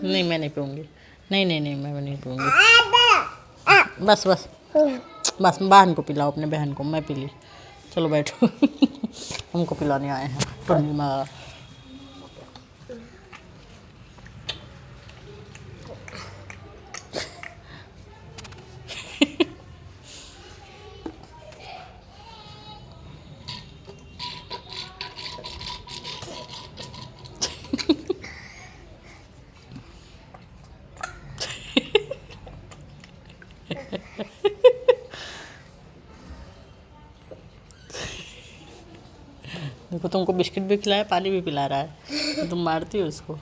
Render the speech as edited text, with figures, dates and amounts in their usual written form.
नहीं मैं नहीं पीऊँगी। नहीं नहीं नहीं मैं नहीं पीऊँगी। बस बस बस बहन को पिलाओ, अपने बहन को, मैं पी ली। चलो बैठो। हमको पिलाने आए हैं पूर्णिमा। देखो तुमको बिस्किट भी खिलाया, पानी भी पिला रहा है, तो तुम मारती हो उसको।